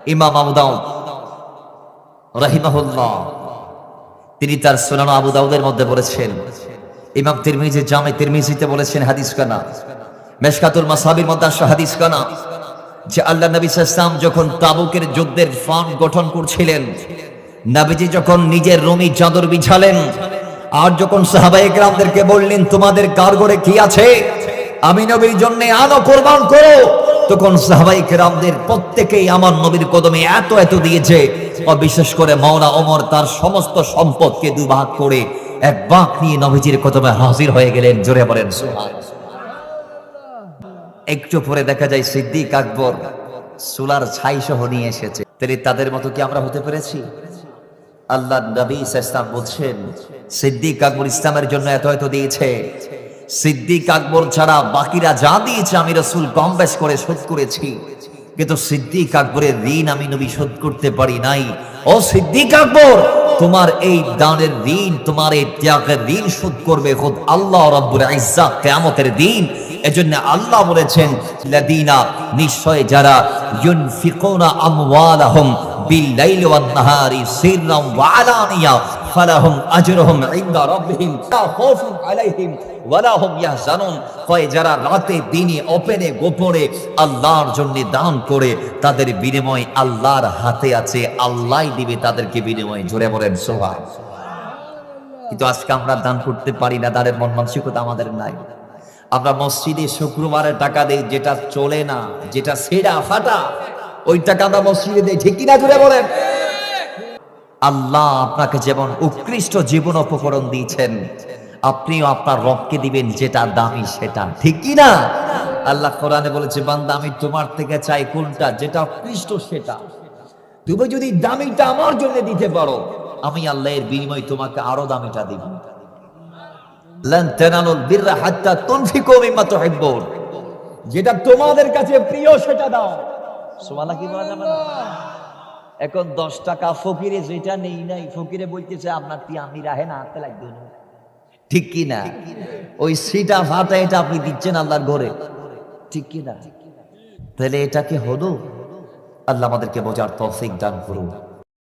ইমাম আবু দাউদ রাহিমাহুল্লাহ তিনি তার সুনান আবু দাউদের মধ্যে বলেছেন, ইমাম তিরমিজি জামে তিরমিজিতে বলেছেন হাদিস কানা, মেশকাতুল মাসাবির মধ্যে আসা হাদিস কানা, যে আল্লাহ নবী সাল্লাল্লাহু আলাইহি ওয়াসাল্লাম যখন তাবুকের যুদ্ধের ফ্রন্ট গঠন করছিলেন, নবীজি যখন নিজের রুমি চাদর বিছালেন আর যখন সাহাবায়ে কেরামদেরকে বললেন তোমাদের কারগরে কি আছে, আমি নবীর জন্য আনো কুরবান করো, তখন সাহাবায়ে কেরামদের প্রত্যেকেই আমার নবীর কদমে এত এত দিয়েছে। বিশেষ করে মাওলা ওমর তার সমস্ত সম্পদকে দুভাগ করে এক ভাগ নিয়ে নবীজির কদমে হাজির হয়ে গেলেন। জোরে বলেন সুবহানাল্লাহ। একটু পরে দেখা যায় সিদ্দিক আকবর সুলার ছাই সহ নিয়ে এসেছে। তাহলে তাদের মতো কি আমরা হতে পেরেছি? আল্লাহ নবী সাল্লাল্লাহু আলাইহি বলছেন সিদ্দিক আকবর ইসলামের জন্য এত এত দিয়েছে, সিদ্দিক আকবর ছাড়া বাকিরা যা দিয়েছে আমি রাসূল কম বেশ করে শোধ করেছি, কিন্তু সিদ্দিক আকবরের ঋণ আমি নবী শোধ করতে পারি নাই। ও সিদ্দিক আকবর, তোমার এই দানের ঋণ, তোমার এই ত্যাগের ঋণ শোধ করবে খোদ আল্লাহ রাব্বুল ইজ্জাত কিয়ামতের দিন। এজন্য আল্লাহ বলেছেন লাদিনা, নিশ্চয় যারা ইউনফিকুনা আমওয়ালাহুম বিল-লাইলি ওয়ান-নাহারি সিররাম ওয়া আলানিয়া ফালাহুম আজরুহুম ইনদা রাব্বিহিম লা খাউফুন আলাইহিম ওয়া লা হুম ইয়াহজানুন। কয় যারা রাতে দিনে ওপেনে গোপনে আল্লাহর জন্য দান করে তাদের বিনিময় আল্লাহর হাতে আছে, আল্লাহই দিবে তাদেরকে বিনিময়। জোরে বলেন সুবহানাল্লাহ। কিন্তু আজকে আমরা দান করতে পারি না, দানের মন মানসিকতা আমাদের নাই। আমরা মসজিদে শুক্রবারে টাকা দেই, যেটা চলে না, যেটা ছেঁড়া ফাটা, ওই টাকা আমরা মসজিদে দেই, ঠিক কিনা? জোরে বলেন। আল্লাহ আপনাকে যেমন উৎকৃষ্ট জীবন উপকরণ দিয়েছেন, আপনিও আপনার রবকে দিবেন যেটা দামি সেটা, ঠিক কিনা? আল্লাহ কোরআনে বলেছে বান্দা আমি তোমার থেকে চাই কোনটা, যেটা উৎকৃষ্ট সেটা। তুমি যদি দামিটা আমার জন্য দিতে পারো, আমি আল্লাহ এর বিনিময়ে তোমাকে আরো দামিটা দিব। লান তানালুল বিররা হাত্তা তুনফিকু মিম্মা তুহিব্বুন, যেটা তোমাদের কাছে প্রিয় সেটা দাও। সুবহানাল্লাহ। কি বলা যাবে না? এখন 10 টাকা ফকিরে যেটা নেই নাই, ফকিরে বলতেছে আপনার তি আমি রাহে না হাতে লাগবে না, ঠিক কি না? ওই সিটা ফাটা এটা আপনি দিচ্ছেন আল্লাহর ঘরে, ঠিক কি না? তাহলে এটা কি হলো? আল্লাহ আমাদেরকে বোঝার তৌফিক দান করুন।